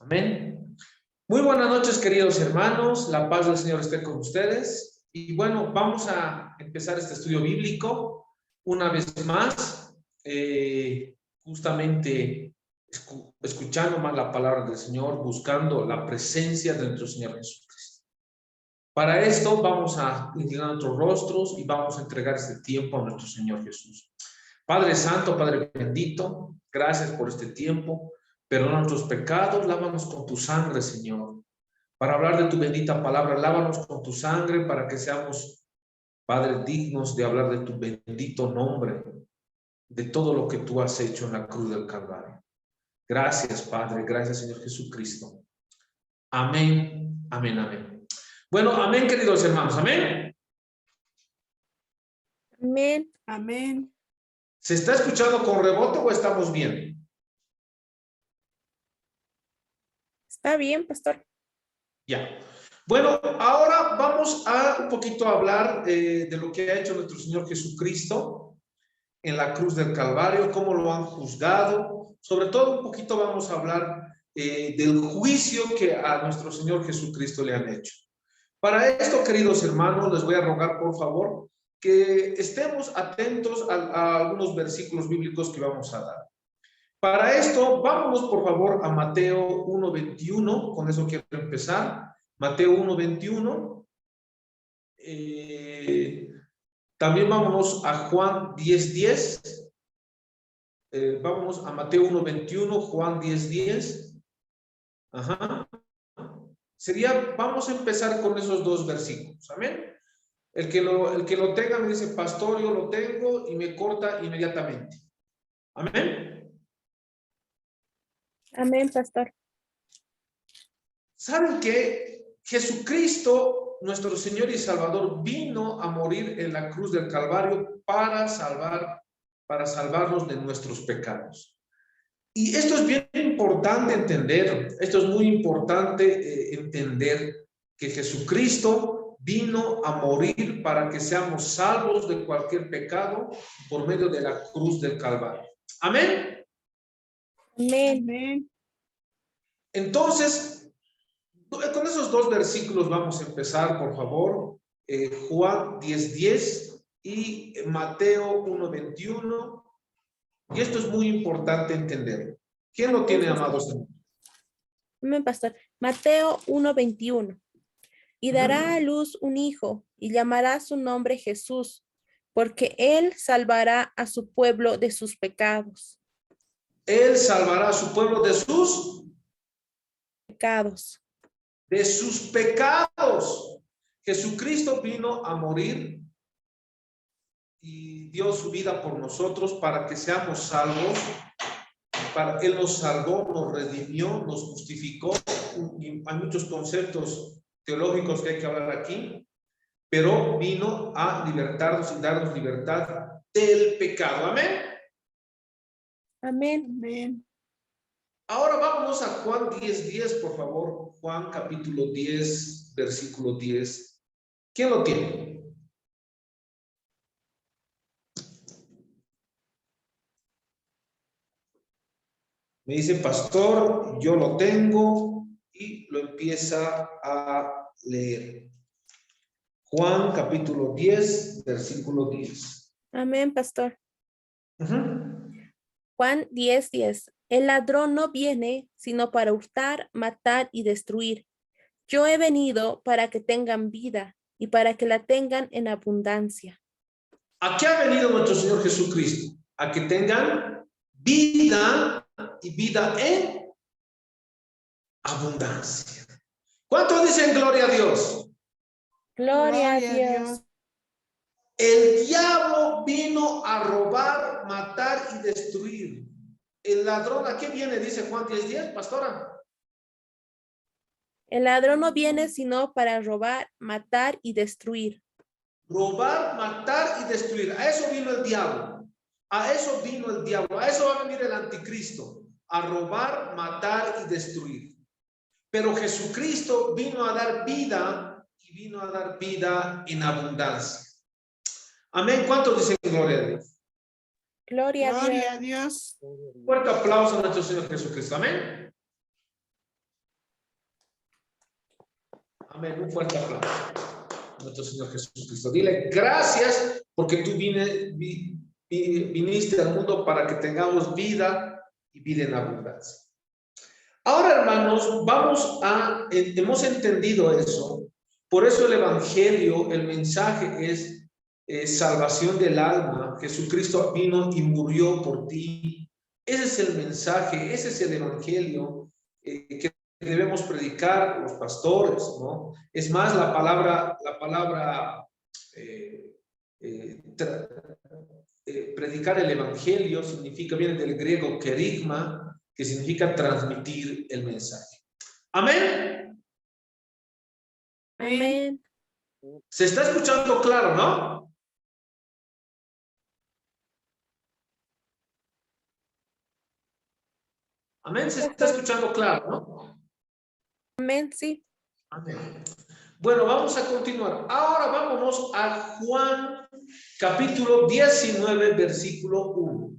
Amén. Muy buenas noches, queridos hermanos. La paz del Señor esté con ustedes. Y bueno, vamos a empezar este estudio bíblico una vez más, justamente escuchando más la palabra del Señor, buscando la presencia de nuestro Señor Jesucristo. Para esto vamos a inclinar nuestros rostros y vamos a entregar este tiempo a nuestro Señor Jesús. Padre Santo, Padre bendito, gracias por este tiempo. Perdona nuestros pecados, lávanos con tu sangre, Señor. Para hablar de tu bendita palabra, lávanos con tu sangre para que seamos, Padre, dignos de hablar de tu bendito nombre, de todo lo que tú has hecho en la cruz del Calvario. Gracias, Padre, gracias, Señor Jesucristo. Amén, amén, amén. Bueno, amén, queridos hermanos, amén. Amén. Amén. ¿Se está escuchando con rebote o estamos bien? Está bien, pastor. Ya. Bueno, ahora vamos a un poquito hablar de lo que ha hecho nuestro Señor Jesucristo en la cruz del Calvario, cómo lo han juzgado. Sobre todo un poquito vamos a hablar del juicio que a nuestro Señor Jesucristo le han hecho. Para esto, queridos hermanos, les voy a rogar por favor que estemos atentos a algunos versículos bíblicos que vamos a dar. Para esto, vámonos por favor a Mateo 1:21, con eso quiero empezar. Mateo 1:21. También vámonos a Juan 10:10. Vámonos a Mateo 1:21, Juan 10:10. Ajá. Vamos a empezar con esos dos versículos. Amén. El que lo tenga me dice, pastor, yo lo tengo, y me corta inmediatamente. Amén. Amén, pastor. ¿Saben qué? Jesucristo, nuestro Señor y Salvador, vino a morir en la cruz del Calvario para salvarnos de nuestros pecados. Y esto es bien importante entender, esto es muy importante entender que Jesucristo vino a morir para que seamos salvos de cualquier pecado por medio de la cruz del Calvario. Amén. Amén. Amén. Entonces, con esos dos versículos vamos a empezar, por favor. Juan 10:10 y Mateo 1:21. Y esto es muy importante entenderlo. ¿Quién lo tiene, amados hermanos? Amén, pastor. Mateo 1:21. Y dará a luz un hijo, y llamará su nombre Jesús, porque él salvará a su pueblo de sus pecados. Él salvará a su pueblo de sus pecados. Jesucristo vino a morir y dio su vida por nosotros para que seamos salvos. Él nos salvó, nos redimió, nos justificó. Hay muchos conceptos teológicos que hay que hablar aquí, pero vino a libertarnos y darnos libertad del pecado. Amén. Amén. Amén. Ahora vámonos a Juan 10:10, por favor. Juan capítulo 10, versículo 10. ¿Quién lo tiene? Me dice, pastor, yo lo tengo, y lo empieza a leer. Juan capítulo 10, versículo 10. Amén, pastor. Juan 10:10. El ladrón no viene sino para hurtar, matar y destruir. Yo he venido para que tengan vida y para que la tengan en abundancia. ¿A qué ha venido nuestro Señor Jesucristo? A que tengan vida y vida en abundancia. ¿Cuántos dicen gloria a Dios? Gloria a Dios. El diablo vino a robar, matar y destruir. El ladrón, ¿a qué viene? Dice Juan 10:10, pastora. El ladrón no viene sino para robar, matar y destruir. Robar, matar y destruir. A eso vino el diablo. A eso vino el diablo. A eso va a venir el anticristo. A robar, matar y destruir. Pero Jesucristo vino a dar vida y vino a dar vida en abundancia. Amén. ¿Cuántos dicen gloria a Dios? Gloria a Dios. Gloria a Dios. Fuerte aplauso a nuestro Señor Jesucristo. Amén. Amén. Un fuerte aplauso a nuestro Señor Jesucristo. Dile gracias porque tú viniste al mundo para que tengamos vida y vida en abundancia. Ahora, hermanos, hemos entendido eso. Por eso el evangelio, el mensaje es salvación del alma. Jesucristo vino y murió por ti. Ese es el mensaje, ese es el evangelio que debemos predicar los pastores, ¿no? Es más, la palabra predicar el evangelio significa, viene del griego kerigma, que significa transmitir el mensaje. Amén. Amén. Se está escuchando claro, ¿no? Amén, se está escuchando claro, ¿no? Amén, sí. Amén. Bueno, vamos a continuar. Ahora vámonos a Juan capítulo 19, versículo 1.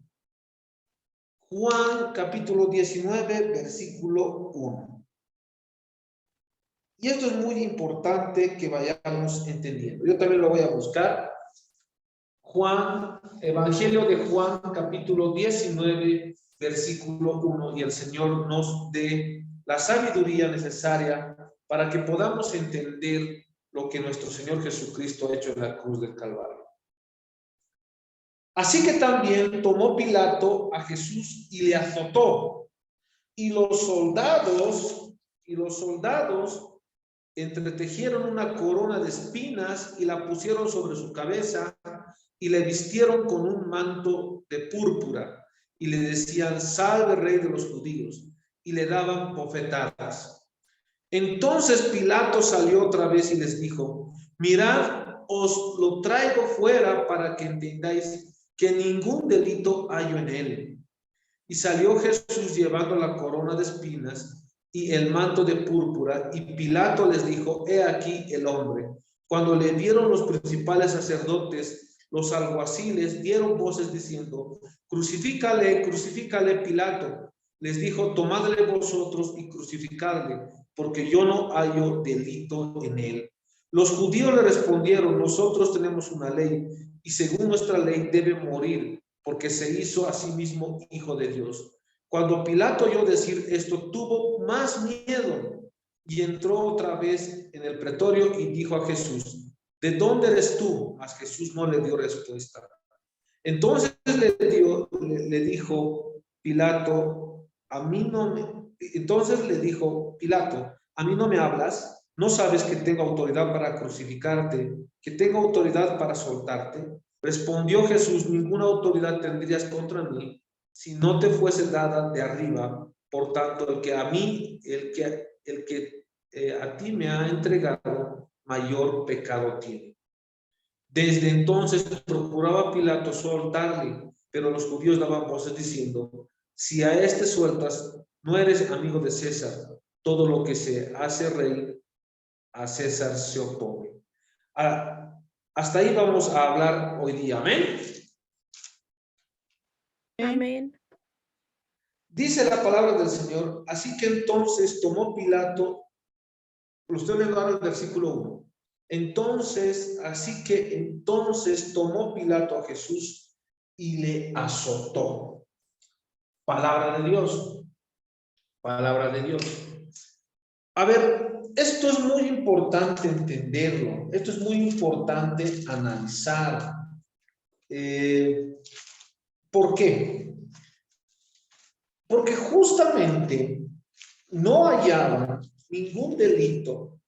Juan capítulo 19, versículo 1. Y esto es muy importante que vayamos entendiendo. Yo también lo voy a buscar. Evangelio de Juan capítulo 19, versículo 1. Y el Señor nos dé la sabiduría necesaria para que podamos entender lo que nuestro Señor Jesucristo ha hecho en la cruz del Calvario. Así que también tomó Pilato a Jesús y le azotó. Y los soldados entretejieron una corona de espinas y la pusieron sobre su cabeza y le vistieron con un manto de púrpura y le decían: salve, rey de los judíos, y le daban bofetadas. Entonces Pilato salió otra vez y les dijo: mirad, os lo traigo fuera para que entendáis que ningún delito hallo en él. Y salió Jesús llevando la corona de espinas y el manto de púrpura, y Pilato les dijo: he aquí el hombre. Cuando le vieron los principales sacerdotes, los alguaciles dieron voces diciendo: crucifícale, crucifícale. Pilato les dijo: tomadle vosotros y crucificadle, porque yo no hallo delito en él. Los judíos le respondieron: nosotros tenemos una ley, y según nuestra ley debe morir, porque se hizo a sí mismo hijo de Dios. Cuando Pilato oyó decir esto, tuvo más miedo y entró otra vez en el pretorio y dijo a Jesús: ¿de dónde eres tú? Mas Jesús no le dio respuesta. Entonces le dijo Pilato: a mí no me hablas. ¿No sabes que tengo autoridad para crucificarte, que tengo autoridad para soltarte? Respondió Jesús: ninguna autoridad tendrías contra mí si no te fuese dada de arriba. Por tanto, el que a ti me ha entregado, mayor pecado tiene. Desde entonces procuraba Pilato soltarle, pero los judíos daban voces diciendo: si a este sueltas, no eres amigo de César. Todo lo que se hace rey, a César se opone. Hasta ahí vamos a hablar hoy día. Amén. Amén. Dice la palabra del Señor: así que entonces tomó Pilato, usted le da el versículo 1. Entonces tomó Pilato a Jesús y le azotó. Palabra de Dios. Palabra de Dios. A ver, esto es muy importante entenderlo. Esto es muy importante analizar. ¿Por qué? Porque justamente no hallaban ningún delito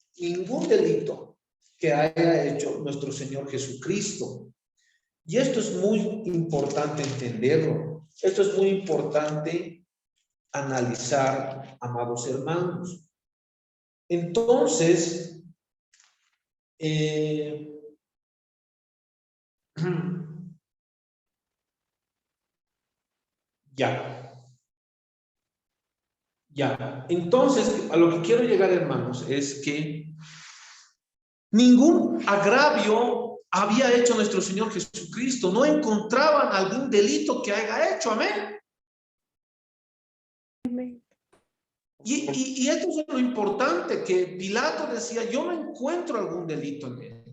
que haya hecho nuestro Señor Jesucristo. Y esto es muy importante entenderlo. Esto es muy importante analizar, amados hermanos. Entonces, Ya. Entonces, a lo que quiero llegar, hermanos, es que ningún agravio había hecho nuestro Señor Jesucristo. No encontraban algún delito que haya hecho. Amén. Amén. Y esto es lo importante, que Pilato decía, yo no encuentro algún delito en él.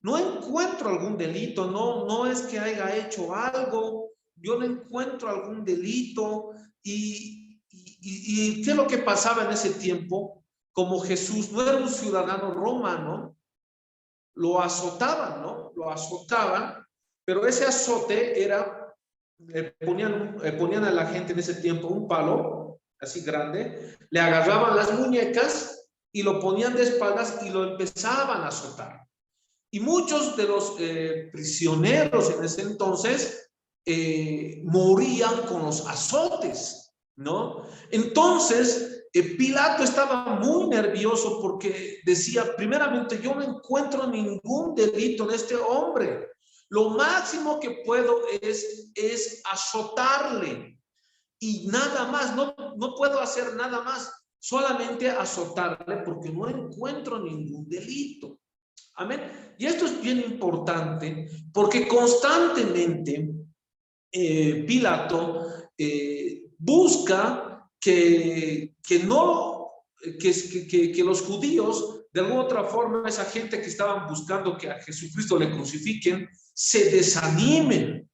No encuentro algún delito, no es que haya hecho algo, yo no encuentro algún delito. ¿Y qué es lo que pasaba en ese tiempo? Como Jesús no era un ciudadano romano, lo azotaban, ¿no? Lo azotaban, pero ese azote era, ponían a la gente en ese tiempo un palo, así grande, le agarraban las muñecas y lo ponían de espaldas y lo empezaban a azotar. Y muchos de los prisioneros en ese entonces morían con los azotes, ¿no? Entonces, Pilato estaba muy nervioso porque decía, primeramente, yo no encuentro ningún delito en este hombre. Lo máximo que puedo es azotarle y nada más, no puedo hacer nada más, solamente azotarle porque no encuentro ningún delito. Amén. Y esto es bien importante porque constantemente Pilato busca que los judíos, de alguna otra forma, esa gente que estaban buscando que a Jesucristo le crucifiquen, se desanimen.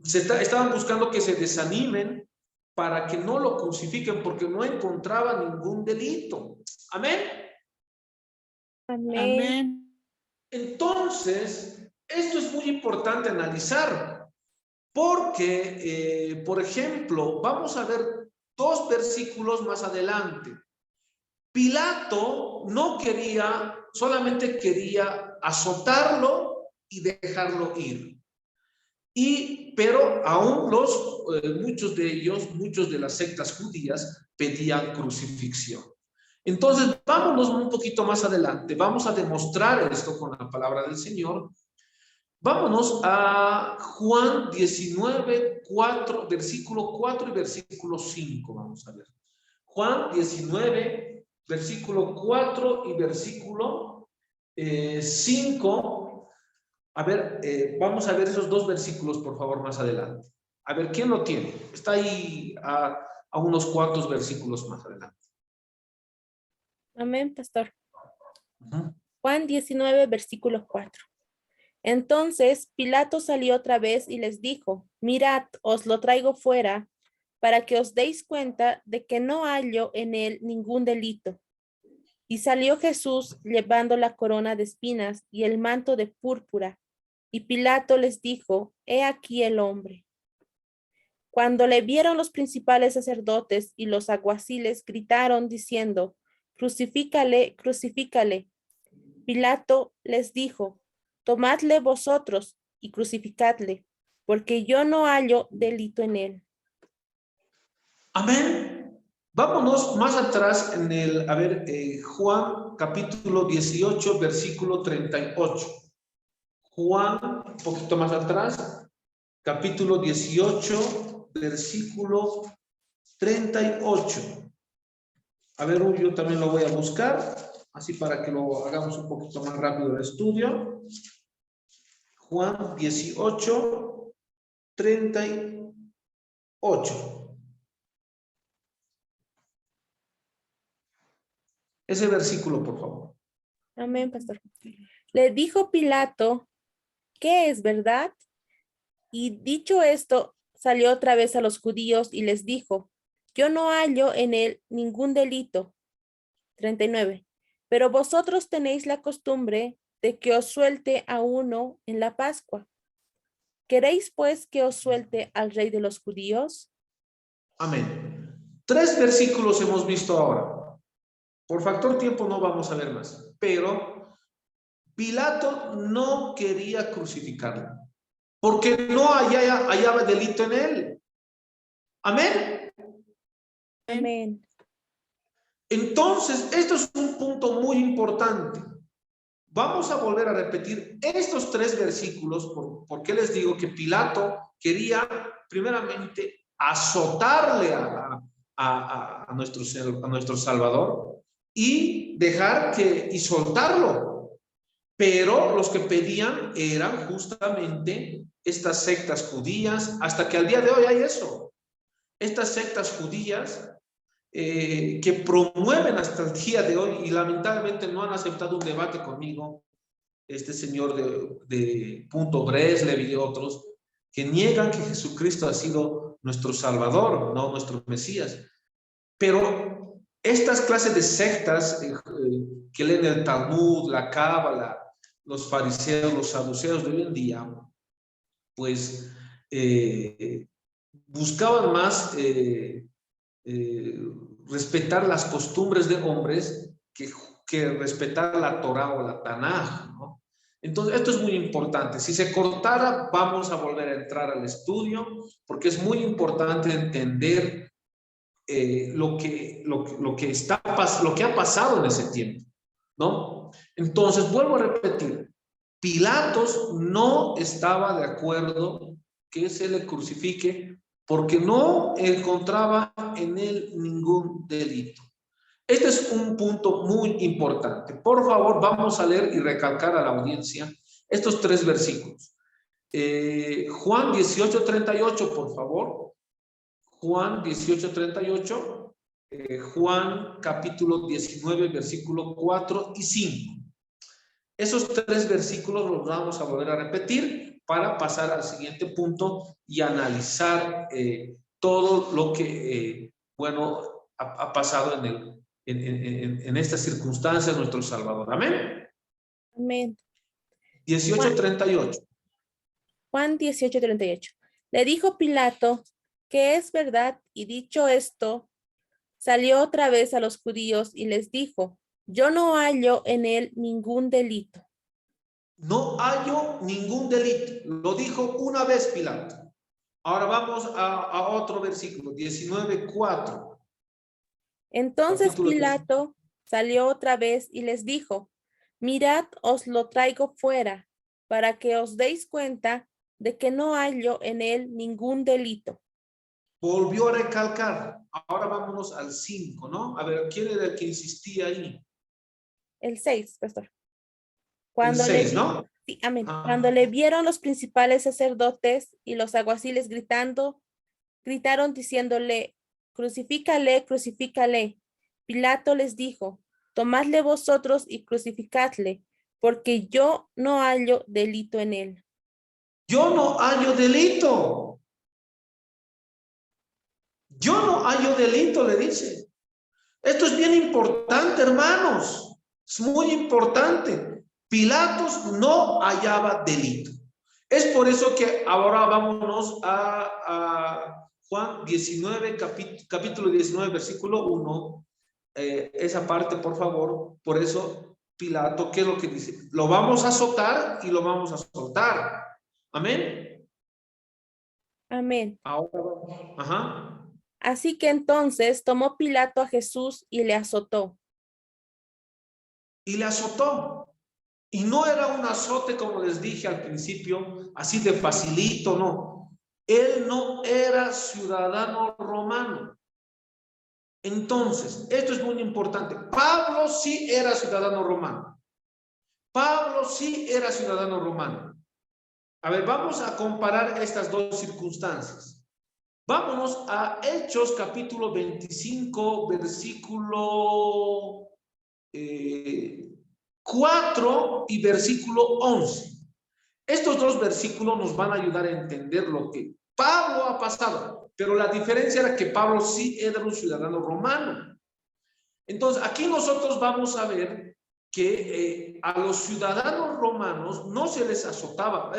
Estaban buscando que se desanimen para que no lo crucifiquen porque no encontraba ningún delito. Amén. Amén. Amén. Entonces, esto es muy importante analizar, porque, por ejemplo, vamos a ver 2 versículos más adelante. Pilato no quería, solamente quería azotarlo y dejarlo ir. Pero aún muchos de ellos, muchos de las sectas judías, pedían crucifixión. Entonces, vámonos un poquito más adelante. Vamos a demostrar esto con la palabra del Señor. Vámonos a Juan 19, 4, versículo 4 y versículo 5. Vamos a ver. Juan 19, versículo 4 y versículo 5. A ver, vamos a ver esos 2 versículos, por favor, más adelante. A ver, ¿quién lo tiene? Está ahí a unos cuantos versículos más adelante. Amén, pastor. Juan 19, versículo 4. Entonces Pilato salió otra vez y les dijo, mirad, os lo traigo fuera, para que os deis cuenta de que no hallo en él ningún delito. Y salió Jesús llevando la corona de espinas y el manto de púrpura. Y Pilato les dijo, he aquí el hombre. Cuando le vieron los principales sacerdotes y los alguaciles, gritaron diciendo, crucifícale, crucifícale. Pilato les dijo, tomadle vosotros y crucificadle, porque yo no hallo delito en él. Amén. Vámonos más atrás en Juan capítulo 18, versículo 38. Juan, un poquito más atrás, capítulo 18, versículo 38. A ver, yo también lo voy a buscar, así para que lo hagamos un poquito más rápido el estudio. Juan 18, 38. Ese versículo, por favor. Amén, pastor. Le dijo Pilato, ¿qué es verdad? Y dicho esto, salió otra vez a los judíos y les dijo, yo no hallo en él ningún delito. 39. Pero vosotros tenéis la costumbre de que os suelte a uno en la Pascua. ¿Queréis pues que os suelte al rey de los judíos? Amén. 3 versículos hemos visto ahora. Por factor tiempo no vamos a ver más, pero Pilato no quería crucificarlo, porque no hallaba delito en él. Amén. Amén. Entonces, esto es un punto muy importante. Vamos a volver a repetir estos 3 versículos, porque les digo que Pilato quería primeramente azotarle a nuestro Salvador y y soltarlo. Pero los que pedían eran justamente estas sectas judías, hasta que al día de hoy hay eso. Estas sectas judías que promueven hasta el día de hoy y lamentablemente no han aceptado un debate conmigo, este señor de Punto Breslev y otros, que niegan que Jesucristo ha sido nuestro Salvador, no nuestro Mesías. Pero estas clases de sectas que leen el Talmud, la Cábala, los fariseos, los saduceos de hoy en día, pues buscaban más respetar las costumbres de hombres que respetar la Torah o la Tanaj, ¿no? Entonces, esto es muy importante. Si se cortara, vamos a volver a entrar al estudio, porque es muy importante entender lo que ha pasado en ese tiempo, ¿no? Entonces, vuelvo a repetir, Pilatos no estaba de acuerdo que se le crucifique porque no encontraba en él ningún delito. Este es un punto muy importante. Por favor, vamos a leer y recalcar a la audiencia estos 3 versículos. Juan 18:38, por favor. Juan 18:38. Juan capítulo 19, versículo 4 y 5. Esos 3 versículos los vamos a volver a repetir para pasar al siguiente punto y analizar todo lo que, ha pasado en estas circunstancias nuestro Salvador. Amén. Amén. 18:38. Juan 18:38. Le dijo Pilato que es verdad, y dicho esto, salió otra vez a los judíos y les dijo: yo no hallo en él ningún delito. No hallo ningún delito. Lo dijo una vez Pilato. Ahora vamos a otro versículo, 19:4. Entonces Pilato salió otra vez y les dijo: mirad, os lo traigo fuera, para que os deis cuenta de que no hallo en él ningún delito. Volvió a recalcar. Ahora vámonos al 5, ¿no? A ver, ¿quién era el que insistía ahí? El 6, pastor. El 6, ¿no? Sí, amén. Cuando le vieron los principales sacerdotes y los alguaciles gritaron diciéndole: crucifícale, crucifícale. Pilato les dijo: tomadle vosotros y crucificadle, porque yo no hallo delito en él. Yo no hallo delito. Yo no hallo delito, le dice. Esto es bien importante, hermanos. Es muy importante. Pilatos no hallaba delito. Es por eso que ahora vámonos a Juan 19, capítulo 19, versículo 1. Esa parte, por favor. Por eso, Pilato, ¿qué es lo que dice? Lo vamos a azotar y lo vamos a soltar. Amén. Amén. Ahora, ajá. Así que entonces tomó Pilato a Jesús y le azotó. Y le azotó. Y no era un azote, como les dije al principio, así de facilito, no. Él no era ciudadano romano. Entonces, esto es muy importante. Pablo sí era ciudadano romano. Pablo sí era ciudadano romano. A ver, vamos a comparar estas dos circunstancias. Vámonos a Hechos capítulo 25, versículo 4 y versículo 11. Estos 2 versículos nos van a ayudar a entender lo que Pablo ha pasado, pero la diferencia era que Pablo sí era un ciudadano romano. Entonces, aquí nosotros vamos a ver que a los ciudadanos romanos no se les azotaba.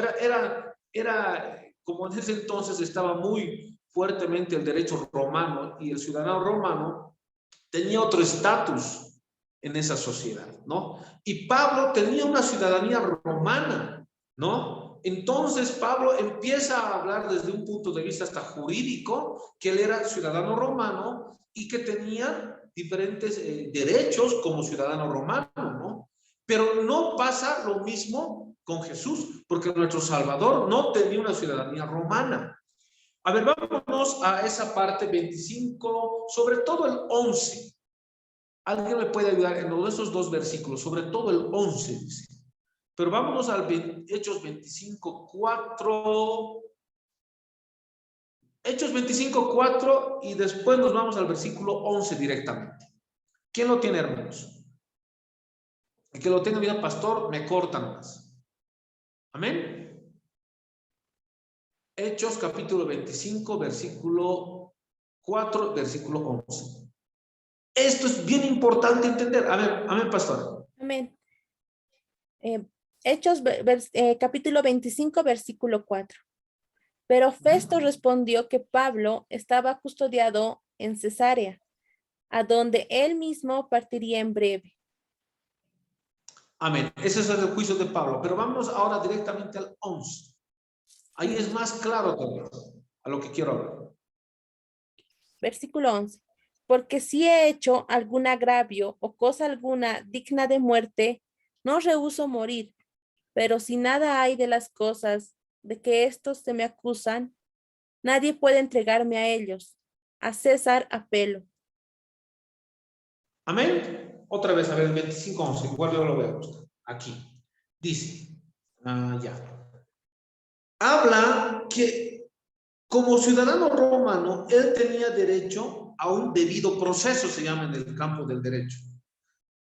Era como en ese entonces estaba muy fuertemente el derecho romano y el ciudadano romano tenía otro estatus en esa sociedad, ¿no? Y Pablo tenía una ciudadanía romana, ¿no? Entonces Pablo empieza a hablar desde un punto de vista hasta jurídico, que él era ciudadano romano y que tenía diferentes derechos como ciudadano romano, ¿no? Pero no pasa lo mismo con Jesús, porque nuestro Salvador no tenía una ciudadanía romana. A ver, vámonos a esa parte 25, sobre todo el 11. ¿Alguien me puede ayudar en uno de esos 2 versículos? Sobre todo el 11, dice. Pero vámonos al Hechos 25, 4 Hechos 25:4 y después nos vamos al versículo 11 directamente. ¿Quién lo tiene, hermanos? El que lo tenga, mira, pastor, me cortan más. Amén. Hechos capítulo 25, versículo 4, versículo 11. Esto es bien importante entender. Amén, pastor. Amén. Hechos capítulo 25, versículo 4. Pero Festo respondió que Pablo estaba custodiado en Cesarea, a donde él mismo partiría en breve. Amén. Ese es el juicio de Pablo. Pero vamos ahora directamente al 11. Ahí es más claro todo a lo que quiero hablar. Versículo 11. Porque si he hecho algún agravio o cosa alguna digna de muerte, no rehúso morir. Pero si nada hay de las cosas de que estos se me acusan, nadie puede entregarme a ellos. A César apelo. Amén. Otra vez, a ver, el 25:11. Igual yo lo voy a buscar. Aquí. Dice. Ya. Habla que como ciudadano romano, él tenía derecho a un debido proceso, se llama en el campo del derecho.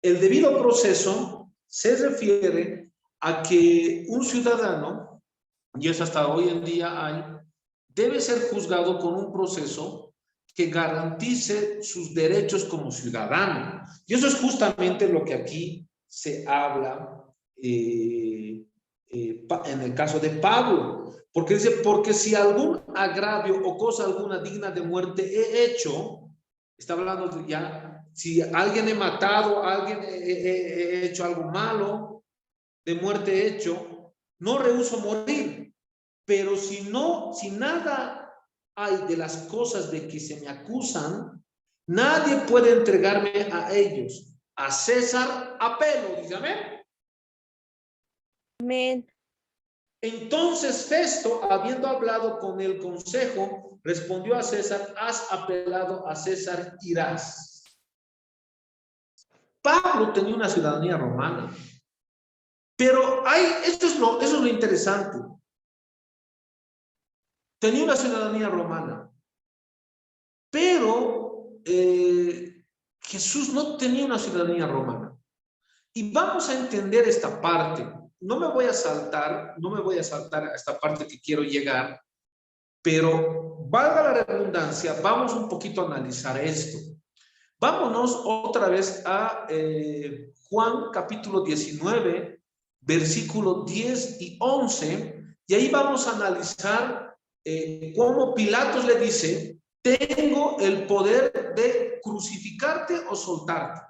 El debido proceso se refiere a que un ciudadano, y eso hasta hoy en día hay, debe ser juzgado con un proceso que garantice sus derechos como ciudadano. Y eso es justamente lo que aquí se habla en el caso de Pablo. Porque dice, porque si algún agravio o cosa alguna digna de muerte he hecho, está hablando de ya, si alguien he matado, alguien he hecho algo malo, de muerte he hecho, no rehúso morir. Pero si nada hay de las cosas de que se me acusan, nadie puede entregarme a ellos. A César apelo, dice amén. Amén. Entonces Festo, habiendo hablado con el consejo, respondió a César, has apelado a César, irás. Pablo tenía una ciudadanía romana, pero eso es lo interesante. Tenía una ciudadanía romana, pero Jesús no tenía una ciudadanía romana. Y vamos a entender esta parte. No me voy a saltar a esta parte que quiero llegar, pero valga la redundancia, vamos un poquito a analizar esto. Vámonos otra vez a Juan capítulo 19, versículos 10 y 11, y ahí vamos a analizar cómo Pilatos le dice, tengo el poder de crucificarte o soltarte.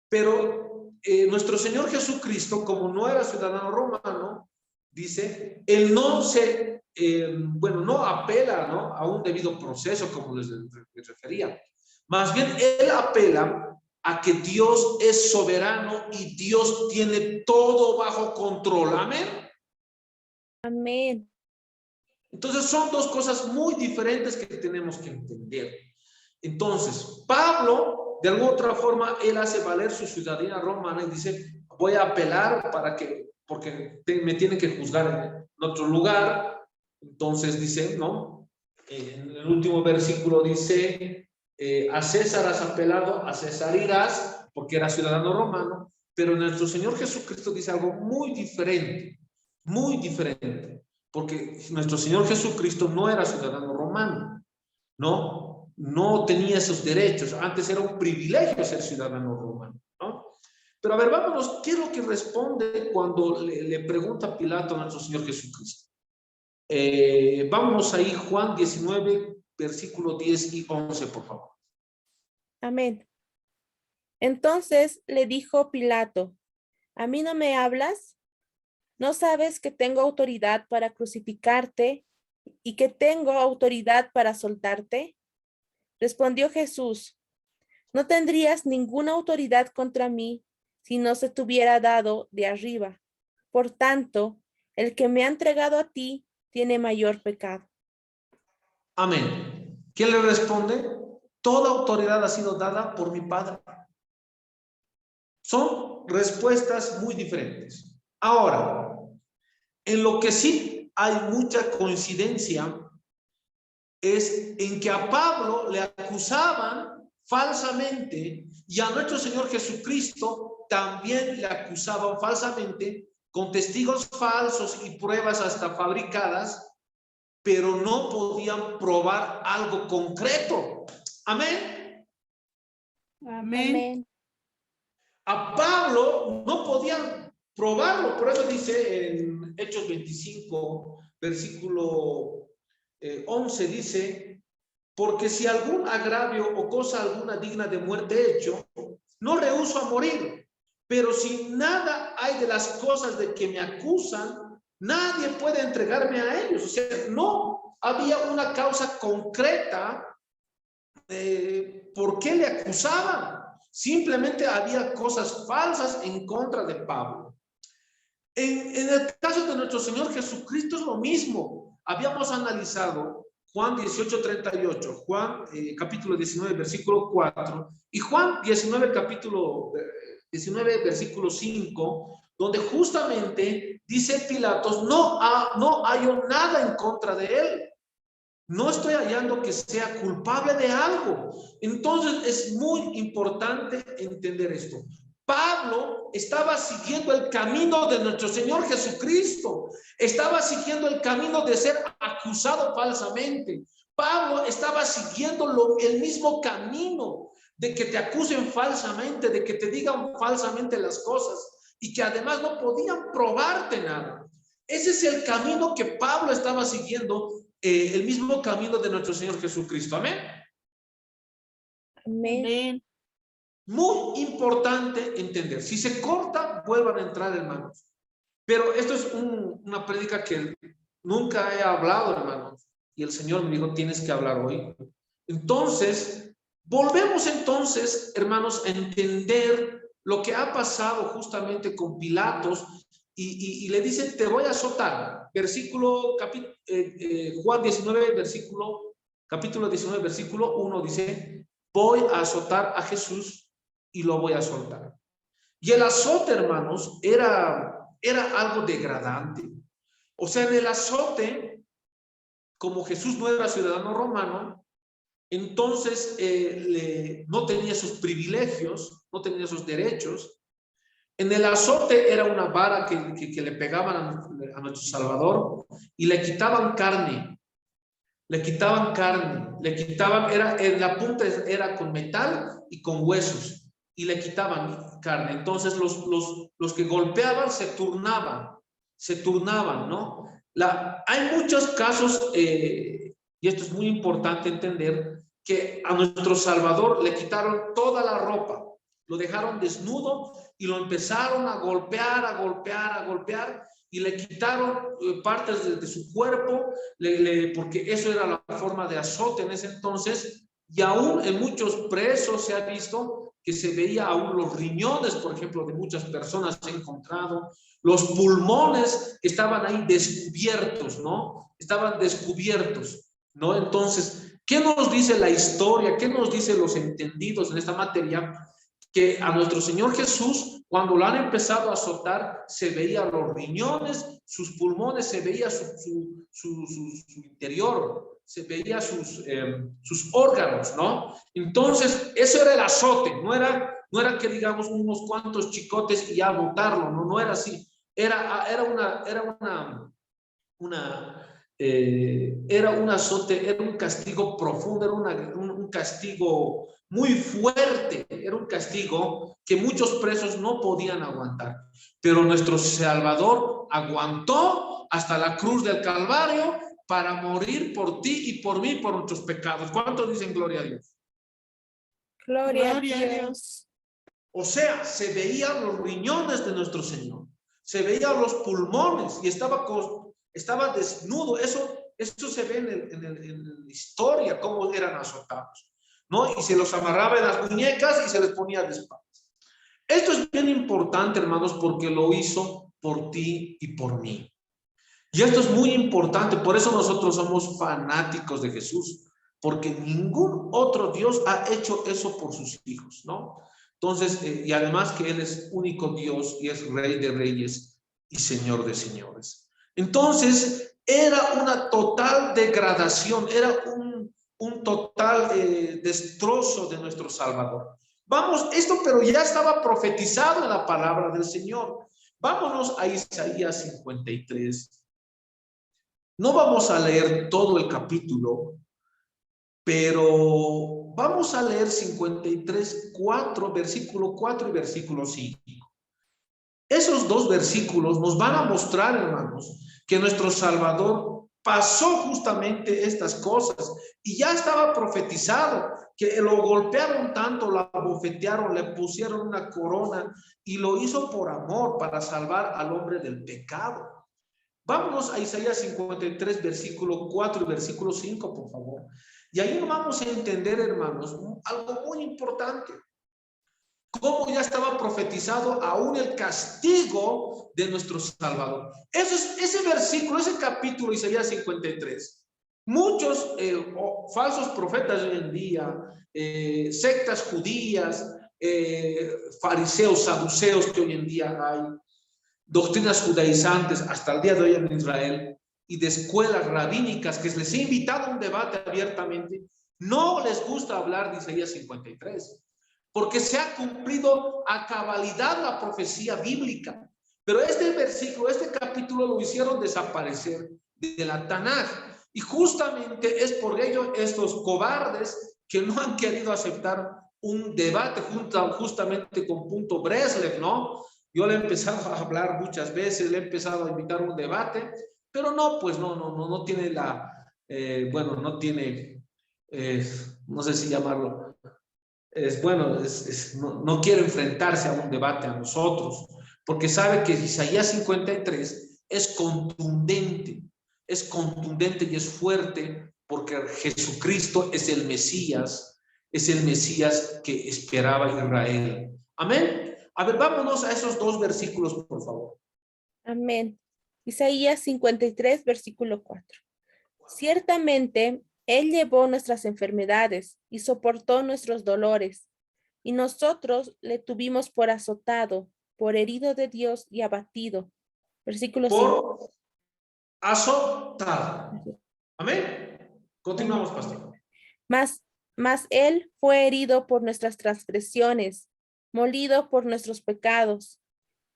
Pero nuestro Señor Jesucristo, como no era ciudadano romano, dice, él no no apela, ¿no?, a un debido proceso, como les refería. Más bien, él apela a que Dios es soberano y Dios tiene todo bajo control. Amén. Amén. Entonces, son dos cosas muy diferentes que tenemos que entender. Entonces, Pablo, de alguna otra forma, él hace valer su ciudadanía romana y dice, voy a apelar porque me tienen que juzgar en otro lugar. Entonces dice, ¿no? En el último versículo dice, a César has apelado, a César irás, porque era ciudadano romano, pero nuestro Señor Jesucristo dice algo muy diferente, porque nuestro Señor Jesucristo no era ciudadano romano, no tenía esos derechos. Antes era un privilegio ser ciudadano romano, ¿no? Pero a ver, vámonos, ¿qué es lo que responde cuando le pregunta Pilato a nuestro Señor Jesucristo? Vámonos ahí, Juan 19, versículo 10 y 11, por favor. Amén. Entonces le dijo Pilato, ¿a mí no me hablas? ¿No sabes que tengo autoridad para crucificarte y que tengo autoridad para soltarte? Respondió Jesús, no tendrías ninguna autoridad contra mí si no se te hubiera dado de arriba. Por tanto, el que me ha entregado a ti tiene mayor pecado. Amén. ¿Quién le responde? Toda autoridad ha sido dada por mi Padre. Son respuestas muy diferentes. Ahora, en lo que sí hay mucha coincidencia es en que a Pablo le acusaban falsamente y a nuestro Señor Jesucristo también le acusaban falsamente con testigos falsos y pruebas hasta fabricadas, pero no podían probar algo concreto. Amén. Amén. A Pablo no podían probarlo, por eso dice en Hechos 25, versículo 11, dice, porque si algún agravio o cosa alguna digna de muerte he hecho, no rehúso a morir, pero si nada hay de las cosas de que me acusan, nadie puede entregarme a ellos. O sea, no había una causa concreta por qué le acusaban. Simplemente había cosas falsas en contra de Pablo. En el caso de nuestro Señor Jesucristo es lo mismo. Habíamos analizado Juan 18:38, Juan capítulo 19, versículo 4, y Juan 19, capítulo 19, versículo 5, donde justamente dice Pilatos, no hallo nada en contra de él. No estoy hallando que sea culpable de algo. Entonces es muy importante entender esto. Pablo estaba siguiendo el camino de nuestro Señor Jesucristo. Estaba siguiendo el camino de ser acusado falsamente. Pablo estaba siguiendo el mismo camino de que te acusen falsamente, de que te digan falsamente las cosas y que además no podían probarte nada. Ese es el camino que Pablo estaba siguiendo, el mismo camino de nuestro Señor Jesucristo. Amén. Amén. Muy importante entender. Si se corta, vuelvan a entrar, hermanos. Pero esto es una prédica que nunca he hablado, hermanos. Y el Señor me dijo, tienes que hablar hoy. Entonces, volvemos entonces, hermanos, a entender lo que ha pasado justamente con Pilatos. Y le dice, te voy a azotar. Versículo, Juan 19, capítulo 19, versículo 1 dice, voy a azotar a Jesús y lo voy a soltar. Y el azote, hermanos, era algo degradante. O sea, en el azote, como Jesús no era ciudadano romano, entonces no tenía sus privilegios, no tenía sus derechos. En el azote era una vara que le pegaban a nuestro Salvador y le quitaban carne. En la punta era con metal y con huesos y le quitaban carne. Entonces los que golpeaban se turnaban, ¿no? Hay muchos casos, y esto es muy importante entender, que a nuestro Salvador le quitaron toda la ropa, lo dejaron desnudo y lo empezaron a golpear y le quitaron partes de su cuerpo, porque eso era la forma de azote en ese entonces, y aún en muchos presos se ha visto que se veía aún los riñones, por ejemplo, de muchas personas se han encontrado, los pulmones estaban ahí descubiertos, ¿no? Estaban descubiertos, ¿no? Entonces, ¿qué nos dice la historia? ¿Qué nos dicen los entendidos en esta materia? Que a nuestro Señor Jesús, cuando lo han empezado a azotar, se veían los riñones, sus pulmones, se veía su interior, se veía sus órganos, ¿no? Entonces, eso era el azote, no era que digamos unos cuantos chicotes y ya botarlo, no era así, era un azote, era un castigo profundo, era un castigo muy fuerte, era un castigo que muchos presos no podían aguantar, pero nuestro Salvador aguantó hasta la cruz del Calvario para morir por ti y por mí, por nuestros pecados. ¿Cuántos dicen gloria a Dios? Gloria a Dios. O sea, se veían los riñones de nuestro Señor, se veían los pulmones y estaba desnudo. Eso se ve en la historia, cómo eran azotados, ¿no? Y se los amarraba en las muñecas y se les ponía de espaldas. Esto es bien importante, hermanos, porque lo hizo por ti y por mí. Y esto es muy importante, por eso nosotros somos fanáticos de Jesús, porque ningún otro Dios ha hecho eso por sus hijos, ¿no? Entonces, y además que Él es único Dios y es Rey de Reyes y Señor de Señores. Entonces, era una total degradación, era un total destrozo de nuestro Salvador. Vamos, esto pero ya estaba profetizado en la palabra del Señor. Vámonos a Isaías 53. No vamos a leer todo el capítulo, pero vamos a leer 53, 4, versículo 4 y versículo 5. Esos dos versículos nos van a mostrar, hermanos, que nuestro Salvador pasó justamente estas cosas y ya estaba profetizado, que lo golpearon tanto, lo abofetearon, le pusieron una corona y lo hizo por amor para salvar al hombre del pecado. Vámonos a Isaías 53, versículo 4 y versículo 5, por favor. Y ahí nos vamos a entender, hermanos, algo muy importante. Cómo ya estaba profetizado aún el castigo de nuestro Salvador. Ese versículo, ese capítulo, Isaías 53. Muchos falsos profetas hoy en día, sectas judías, fariseos, saduceos que hoy en día hay, doctrinas judaizantes hasta el día de hoy en Israel y de escuelas rabínicas que les he invitado a un debate abiertamente, no les gusta hablar de Isaías 53. Porque se ha cumplido a cabalidad la profecía bíblica. Pero este versículo, este capítulo lo hicieron desaparecer de la Tanaj. Y justamente es por ello estos cobardes que no han querido aceptar un debate justamente con Punto Breslev, ¿no? Yo le he empezado a hablar muchas veces, le he empezado a invitar a un debate, pero no, pues no tiene la, bueno, no tiene, no sé si llamarlo, no quiere enfrentarse a un debate a nosotros, porque sabe que Isaías 53 es contundente y es fuerte, porque Jesucristo es el Mesías que esperaba Israel. Amén. A ver, vámonos a esos dos versículos, por favor. Amén. Isaías 53, versículo 4. Ciertamente, Él llevó nuestras enfermedades y soportó nuestros dolores, y nosotros le tuvimos por azotado, por herido de Dios y abatido. Versículo 5. Por azotado. Amén. Continuamos, pastor. Mas Él fue herido por nuestras transgresiones, molido por nuestros pecados.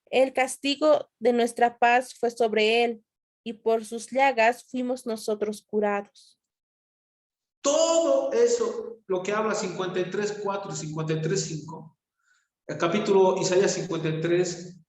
El castigo de nuestra paz fue sobre Él, y por sus llagas fuimos nosotros curados. Todo eso, lo que habla 53:4 y 53:5, el capítulo Isaías 53,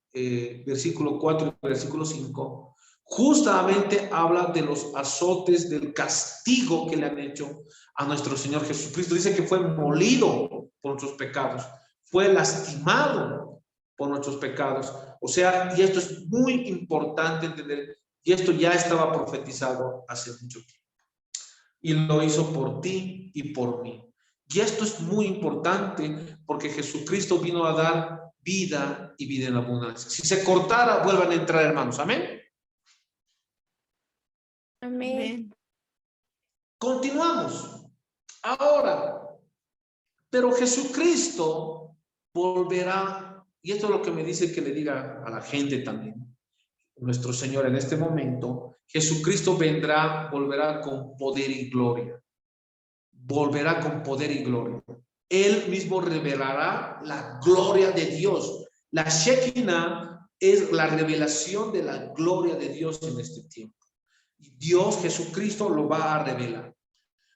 versículo 4 y versículo 5, justamente habla de los azotes, del castigo que le han hecho a nuestro Señor Jesucristo. Dice que fue molido por nuestros pecados, fue lastimado por nuestros pecados. O sea, y esto es muy importante entender, y esto ya estaba profetizado hace mucho tiempo. Y lo hizo por ti y por mí. Y esto es muy importante porque Jesucristo vino a dar vida y vida en abundancia. Si se cortara, vuelvan a entrar, hermanos. Amén. Amén. Continuamos. Ahora, pero Jesucristo volverá, y esto es lo que me dice que le diga a la gente también, nuestro Señor en este momento, Jesucristo volverá con poder y gloria. Volverá con poder y gloria. Él mismo revelará la gloria de Dios. La Shekinah es la revelación de la gloria de Dios en este tiempo. Dios, Jesucristo, lo va a revelar.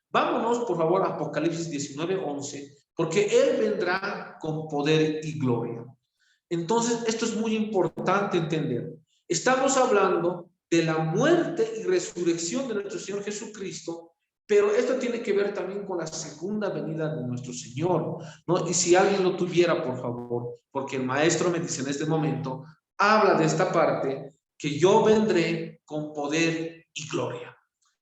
Vámonos, por favor, a Apocalipsis 19:11, porque Él vendrá con poder y gloria. Entonces, esto es muy importante entender. Estamos hablando de la muerte y resurrección de nuestro Señor Jesucristo, pero esto tiene que ver también con la segunda venida de nuestro Señor, ¿no? Y si alguien lo tuviera, por favor, porque el maestro me dice en este momento, habla de esta parte, que yo vendré con poder y gloria.